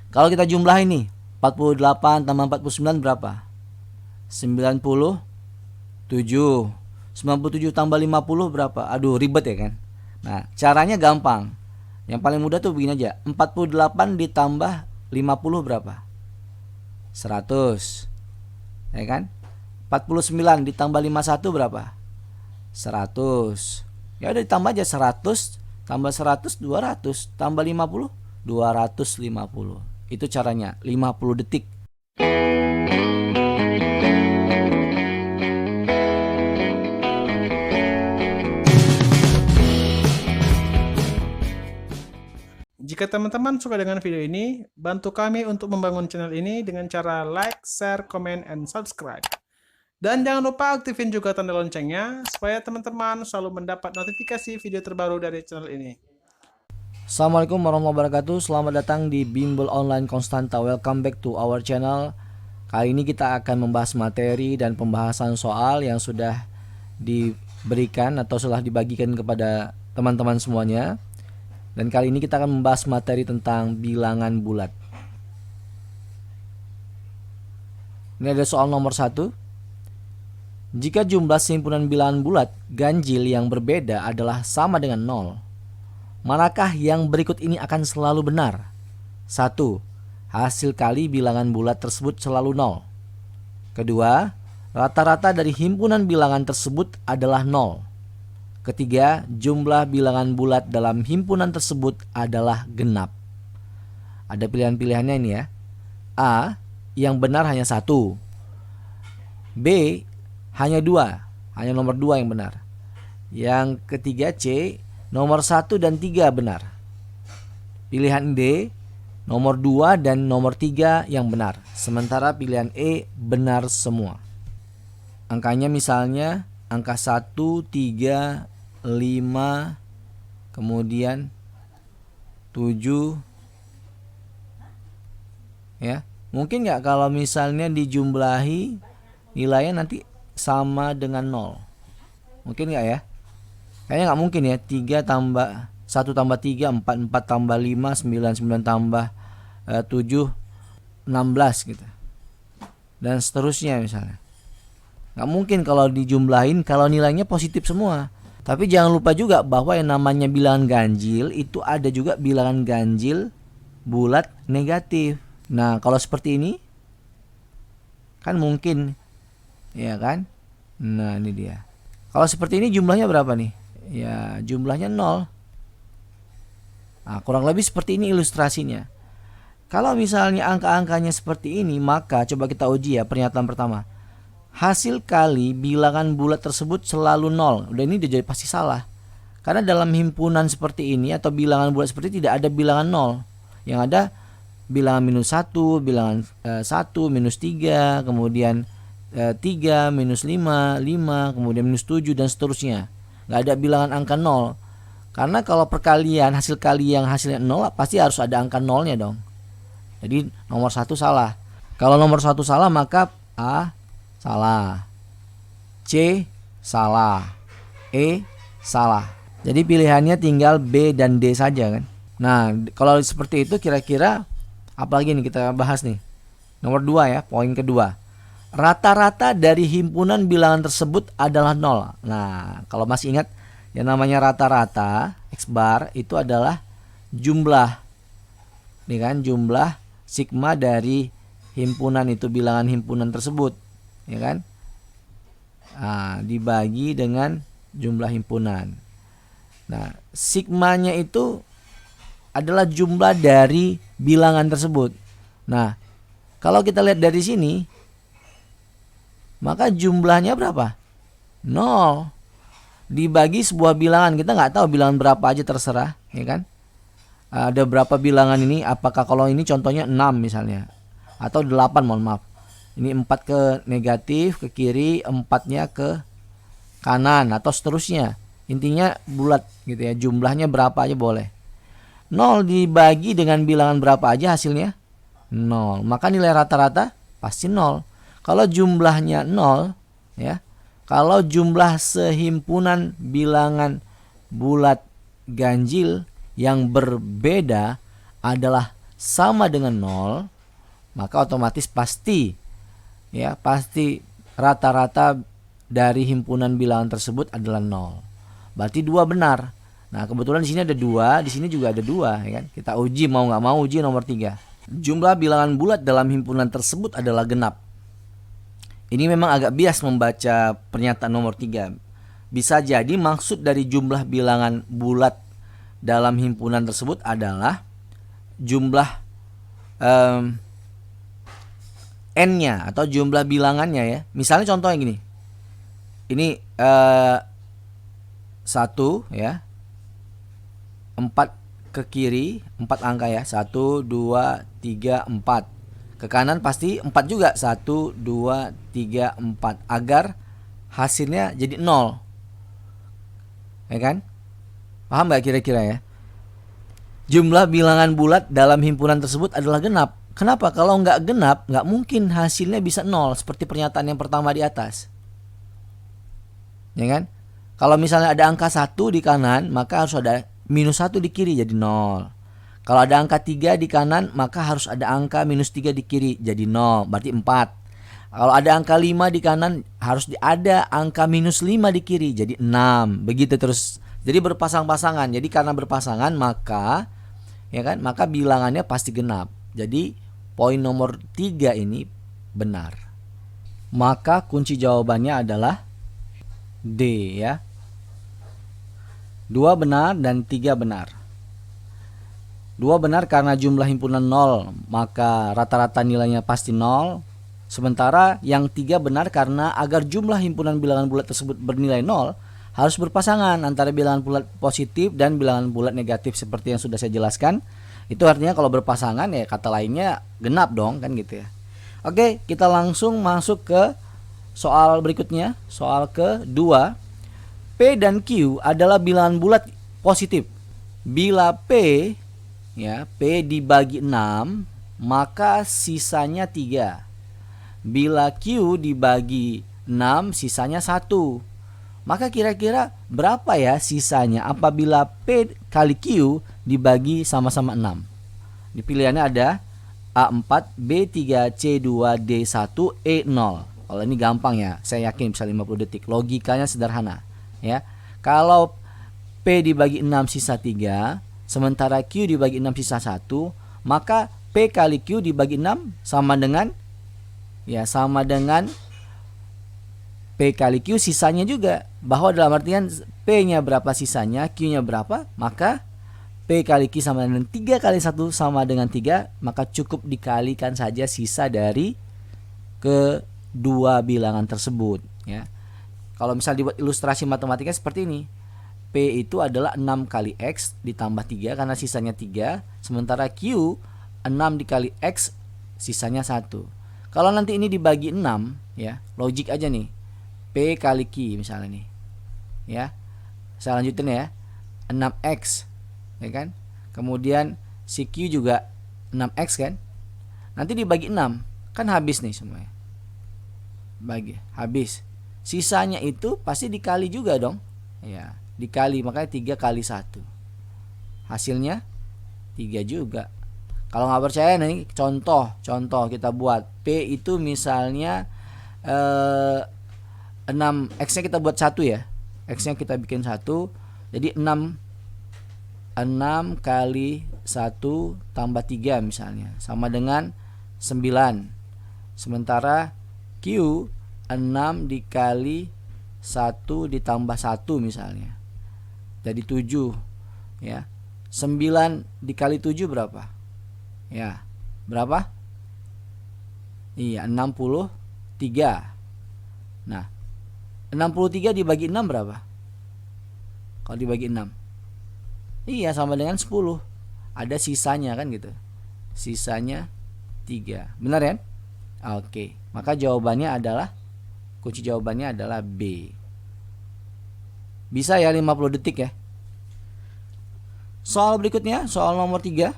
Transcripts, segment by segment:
Kalau kita jumlah ini 48 tambah 49 berapa? 97. 97 tambah 50 berapa? Aduh, ribet ya kan. Nah, caranya gampang. Yang paling mudah tuh begini aja. 48 ditambah 50 berapa? 100. Ya kan? 49 ditambah 51 berapa? 100. Ya udah ditambah aja 100 tambah 100 200 tambah 50 250. Itu caranya, 50 detik. Jika teman-teman suka dengan video ini, bantu kami untuk membangun channel ini dengan cara like, share, comment, and subscribe. Dan jangan lupa aktifin juga tanda loncengnya, supaya teman-teman selalu mendapat notifikasi video terbaru dari channel ini. Assalamualaikum warahmatullahi wabarakatuh. Selamat datang di Bimbel Online Konstanta. Welcome back to our channel. Kali ini kita akan membahas materi dan pembahasan soal yang sudah diberikan atau sudah dibagikan kepada teman-teman semuanya. Dan kali ini kita akan membahas materi tentang bilangan bulat. Ini ada soal nomor 1. Jika jumlah simpunan bilangan bulat ganjil yang berbeda adalah sama dengan 0, manakah yang berikut ini akan selalu benar? 1. Hasil kali bilangan bulat tersebut selalu 0. Kedua, rata-rata dari himpunan bilangan tersebut adalah 0. Ketiga, jumlah bilangan bulat dalam himpunan tersebut adalah genap. Ada pilihan-pilihannya ini ya. A. Yang benar hanya 1. B. Hanya 2. Hanya nomor 2 yang benar. Yang ketiga C. Nomor 1 dan 3 benar. Pilihan D. Nomor 2 dan nomor 3 yang benar. Sementara pilihan E benar semua. Angkanya misalnya angka 1, 3, 5, kemudian 7. Ya, mungkin nggak kalau misalnya dijumlahi nilainya nanti sama dengan 0? Mungkin nggak ya? Kayaknya nggak mungkin ya. 3 tambah 1 tambah 3 4, 4 tambah 5 9, 9 tambah 7 16 gitu. Dan seterusnya misalnya. Nggak mungkin kalau dijumlahin kalau nilainya positif semua. Tapi jangan lupa juga bahwa yang namanya bilangan ganjil itu ada juga bilangan ganjil bulat negatif. Nah, kalau seperti ini kan mungkin, ya kan? Nah, ini dia. Kalau seperti ini jumlahnya berapa nih? Ya, jumlahnya 0. Nah, kurang lebih seperti ini ilustrasinya. Kalau misalnya angka-angkanya seperti ini, maka coba kita uji ya pernyataan pertama. Hasil kali bilangan bulat tersebut selalu 0. Udah ini udah jadi pasti salah. Karena dalam himpunan seperti ini atau bilangan bulat seperti ini tidak ada bilangan 0. Yang ada bilangan minus 1, bilangan 1, minus 3, kemudian 3, minus 5, 5, kemudian minus 7 dan seterusnya. Nggak ada bilangan angka 0. Karena kalau perkalian hasil kali yang hasilnya 0 pasti harus ada angka 0-nya dong. Jadi nomor 1 salah. Kalau nomor 1 salah maka A salah, C salah, E salah. Jadi pilihannya tinggal B dan D saja kan. Nah, kalau seperti itu kira-kira apalagi nih kita bahas nih. Nomor 2 ya, poin kedua. Rata-rata dari himpunan bilangan tersebut adalah 0. Nah, kalau masih ingat yang namanya rata-rata X bar itu adalah jumlah. Nih kan, jumlah sigma dari himpunan itu, bilangan himpunan tersebut. Ya kan? Nah, dibagi dengan jumlah himpunan. Nah, sigmanya itu adalah jumlah dari bilangan tersebut. Nah, kalau kita lihat dari sini, maka jumlahnya berapa? 0. Dibagi sebuah bilangan, kita nggak tahu bilangan berapa aja terserah, ya kan? Ada berapa bilangan ini? Apakah kalau ini contohnya 6 misalnya, atau 8, mohon maaf. Ini 4 ke negatif, ke kiri, 4-nya ke kanan, atau seterusnya. Intinya bulat gitu ya, jumlahnya berapa aja boleh. 0 dibagi dengan bilangan berapa aja hasilnya? 0. Maka nilai rata-rata pasti 0. Kalau jumlahnya 0, ya. Kalau jumlah sehimpunan bilangan bulat ganjil yang berbeda adalah sama dengan 0, maka otomatis pasti rata-rata dari himpunan bilangan tersebut adalah 0. Berarti 2 benar. Nah, kebetulan di sini ada 2, di sini juga ada 2, ya kan? Kita uji mau nggak mau, uji nomor 3. Jumlah bilangan bulat dalam himpunan tersebut adalah genap. Ini memang agak bias membaca pernyataan nomor 3. Bisa jadi maksud dari jumlah bilangan bulat dalam himpunan tersebut adalah jumlah n-nya atau jumlah bilangannya ya. Misalnya contohnya gini. Ini 1 ya. 4 ke kiri, 4 angka ya. 1, 2, 3, 4. Ke kanan pasti 4 juga. 1, 2, 3, 4. Agar hasilnya jadi 0. Ya kan? Paham gak kira-kira ya? Jumlah bilangan bulat dalam himpunan tersebut adalah genap. Kenapa? Kalau nggak genap, nggak mungkin hasilnya bisa 0. Seperti pernyataan yang pertama di atas. Ya kan? Kalau misalnya ada angka 1 di kanan, maka harus ada minus 1 di kiri jadi 0. Kalau ada angka 3 di kanan, maka harus ada angka minus 3 di kiri jadi 0. Berarti 4. Kalau ada angka 5 di kanan, harus ada angka minus 5 di kiri jadi 6. Begitu terus. Jadi berpasang-pasangan. Jadi karena berpasangan maka maka bilangannya pasti genap. Jadi poin nomor 3 ini benar. Maka kunci jawabannya adalah D ya. 2 benar dan 3 benar. 2 benar karena jumlah himpunan 0, maka rata-rata nilainya pasti 0. Sementara yang 3 benar karena agar jumlah himpunan bilangan bulat tersebut bernilai 0, harus berpasangan antara bilangan bulat positif dan bilangan bulat negatif seperti yang sudah saya jelaskan. Itu artinya kalau berpasangan ya kata lainnya genap dong kan gitu ya. Oke, kita langsung masuk ke soal berikutnya, soal kedua. P dan Q adalah bilangan bulat positif. Bila P dibagi 6, maka sisanya 3. Bila Q dibagi 6, sisanya 1. Maka kira-kira berapa ya sisanya apabila P kali Q dibagi sama-sama 6? Di pilihannya ada A4, B3, C2, D1, E0. Kalau ini gampang ya, saya yakin bisa 50 detik. Logikanya sederhana ya. Kalau P dibagi 6 sisa 3, sementara Q dibagi 6 sisa 1, maka P kali Q dibagi 6 sama dengan P kali Q sisanya juga. Bahwa dalam artian P-nya berapa sisanya, Q-nya berapa, maka P kali Q sama dengan 3 kali 1 sama dengan 3, maka cukup dikalikan saja sisa dari kedua bilangan tersebut ya. Kalau misal dibuat ilustrasi matematika seperti ini. P itu adalah 6 kali X ditambah 3 karena sisanya 3. Sementara Q 6 dikali X sisanya 1. Kalau nanti ini dibagi 6 ya, logik aja nih. P kali Q misalnya nih. Ya. Saya lanjutin ya. 6X ya kan? Kemudian si Q juga 6X kan? Nanti dibagi 6, kan habis nih semuanya. Habis. Sisanya itu pasti dikali juga dong. Ya, dikali, makanya 3 kali 1. Hasilnya 3 juga. Kalau nggak percaya nih, contoh kita buat. P itu misalnya 6, X-nya kita buat 1 ya. X-nya kita bikin 1. Jadi 6 kali 1 tambah 3 misalnya sama dengan 9. Sementara Q 6 dikali 1 ditambah 1 misalnya. Jadi 7 ya. 9 dikali 7 berapa? Ya, berapa? Iya, 63. Nah, 63 dibagi 6 berapa? Kalau dibagi 6. Iya, sama dengan 10. Ada sisanya kan gitu. Sisanya 3. Benar kan? Oke, maka jawabannya adalah, kunci jawabannya adalah B. Bisa ya 50 detik ya. Soal berikutnya, soal nomor 3.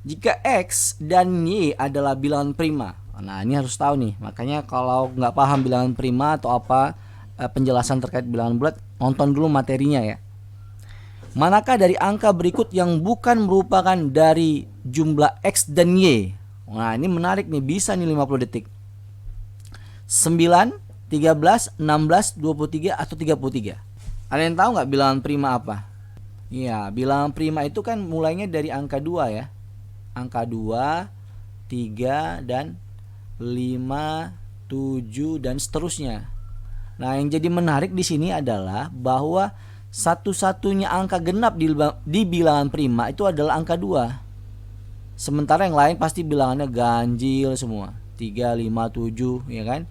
Jika X dan Y adalah bilangan prima. Nah, ini harus tahu nih. Makanya kalau nggak paham bilangan prima atau apa penjelasan terkait bilangan bulat, nonton dulu materinya ya. Manakah dari angka berikut yang bukan merupakan dari jumlah X dan Y? Nah, ini menarik nih, bisa nih 50 detik. 9, 13, 16, 23 atau 33. Ada yang tahu nggak bilangan prima apa? Iya, bilangan prima itu kan mulainya dari angka 2 ya. Angka 2, 3 dan 5, 7 dan seterusnya. Nah, yang jadi menarik di sini adalah bahwa satu-satunya angka genap di bilangan prima itu adalah angka 2. Sementara yang lain pasti bilangannya ganjil semua. 3, 5, 7 ya kan?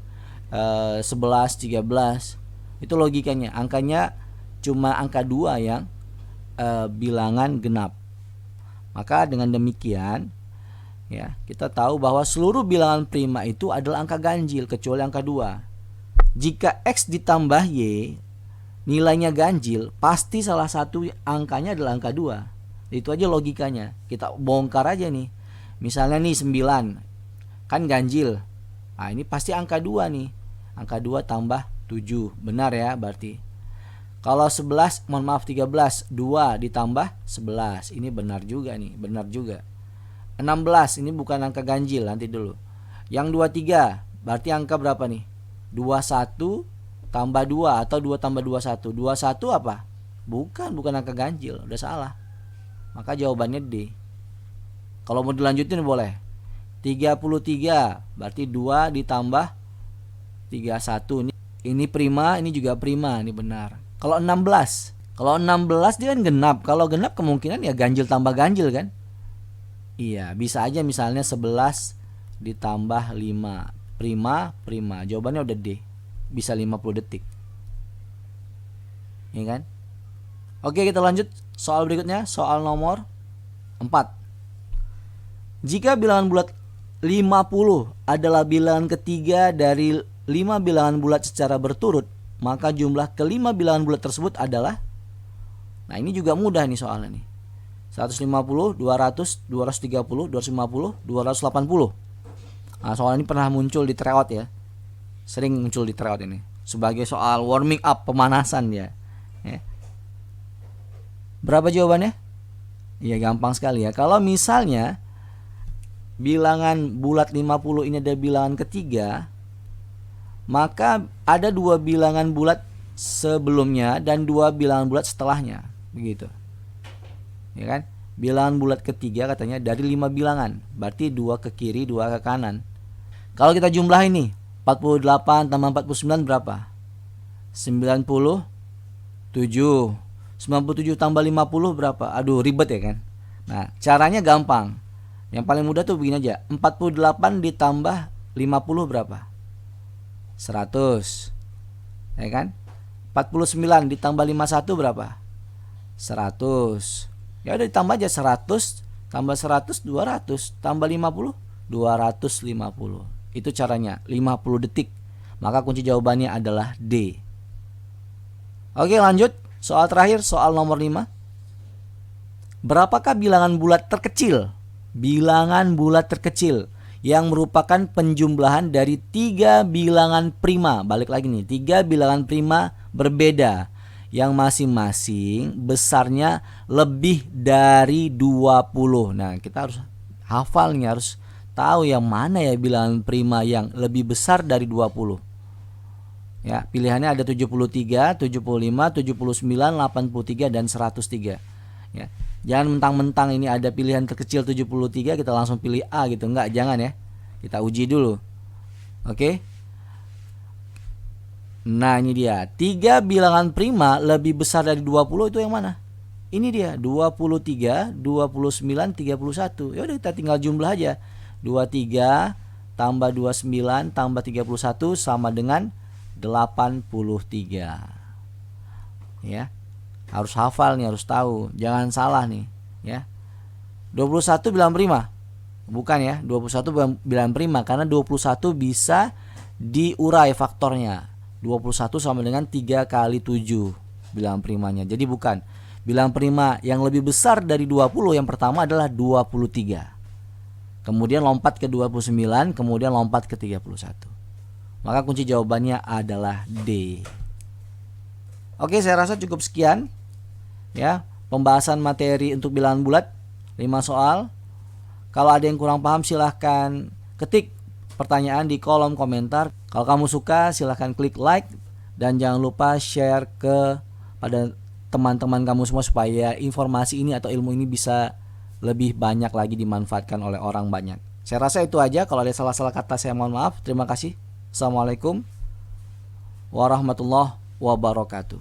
11, 13. Itu logikanya. Angkanya cuma angka 2 yang bilangan genap. Maka dengan demikian ya, kita tahu bahwa seluruh bilangan prima itu adalah angka ganjil kecuali angka 2. Jika X ditambah Y nilainya ganjil, pasti salah satu angkanya adalah angka 2. Itu aja logikanya. Kita bongkar aja nih. Misalnya nih 9 kan ganjil. Nah, ini pasti angka 2 nih. Angka 2 tambah 7. Benar ya berarti. Kalau 11, mohon maaf 13, 2 ditambah 11. Ini benar juga nih, benar juga. 16 ini bukan angka ganjil, nanti dulu. Yang 23 berarti angka berapa nih? 21 tambah 2 atau 2 tambah 21. 21 apa? Bukan angka ganjil, udah salah. Maka jawabannya D. Kalau mau dilanjutin boleh. 33 berarti 2 ditambah 31. Ini prima, ini juga prima, ini benar. Kalau 16 dia kan genap. Kalau genap kemungkinan ya ganjil tambah ganjil kan? Iya, bisa aja misalnya 11 ditambah 5. Prima. Jawabannya udah D. Bisa 50 detik. Iya kan? Oke, kita lanjut soal berikutnya, soal nomor 4. Jika bilangan bulat 50 adalah bilangan ketiga dari 5 bilangan bulat secara berturut, maka jumlah kelima bilangan bulat tersebut adalah. Nah, ini juga mudah nih soalnya nih. 150, 200, 230, 250, 280. Nah, soal ini pernah muncul di tryout ya. Sering muncul di tryout ini sebagai soal warming up, pemanasan ya. Berapa jawabannya? Iya, gampang sekali ya. Kalau misalnya bilangan bulat 50 ini ada bilangan ketiga, maka ada 2 bilangan bulat sebelumnya dan 2 bilangan bulat setelahnya, begitu. Ya kan? Bilangan bulat ketiga katanya dari 5 bilangan, berarti 2 ke kiri, 2 ke kanan. Kalau kita jumlah ini 48 tambah 49 berapa? 97. 97 tambah 50 berapa? Aduh, ribet ya kan. Nah, caranya gampang. Yang paling mudah tuh begini aja. 48 ditambah 50 berapa? 100. Ya kan? 49 ditambah 51 berapa? 100. Ya udah ditambah aja 100 tambah 100 200 tambah 50 250. Itu caranya, 50 detik. Maka kunci jawabannya adalah D. Oke, lanjut. Soal terakhir, soal nomor 5. Berapakah bilangan bulat terkecil? Bilangan bulat terkecil yang merupakan penjumlahan dari 3 bilangan prima. Balik lagi nih, 3 bilangan prima berbeda yang masing-masing besarnya lebih dari 20. Nah, kita harus hafal nih, harus tahu yang mana ya bilangan prima yang lebih besar dari 20. Ya, pilihannya ada 73, 75, 79, 83 dan 103. Ya. Jangan mentang-mentang ini ada pilihan terkecil 73 kita langsung pilih A gitu, enggak, jangan ya. Kita uji dulu. Oke. Nah, ini dia. 3 bilangan prima lebih besar dari 20 itu yang mana? Ini dia, 23, 29, 31. Ya udah kita tinggal jumlah aja. 23 tambah 29 tambah 31 sama dengan 83. Ya. Harus hafal nih, harus tahu. Jangan salah nih, ya. 21 bilangan prima. Bukan ya, 21 bilangan prima karena 21 bisa diurai faktornya. 21 sama dengan 3 kali 7 bilangan primanya. Jadi bukan. Bilangan prima yang lebih besar dari 20 yang pertama adalah 23. Kemudian lompat ke 29, kemudian lompat ke 31. Maka kunci jawabannya adalah D. Oke, saya rasa cukup sekian. Ya, pembahasan materi untuk bilangan bulat 5 soal. Kalau ada yang kurang paham silahkan ketik pertanyaan di kolom komentar. Kalau kamu suka silahkan klik like dan jangan lupa share pada teman-teman kamu semua supaya informasi ini atau ilmu ini bisa lebih banyak lagi dimanfaatkan oleh orang banyak. Saya rasa itu aja. Kalau ada salah-salah kata saya mohon maaf. Terima kasih. Assalamualaikum warahmatullahi wabarakatuh.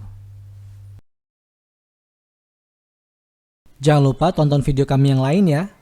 Jangan lupa tonton video kami yang lain ya.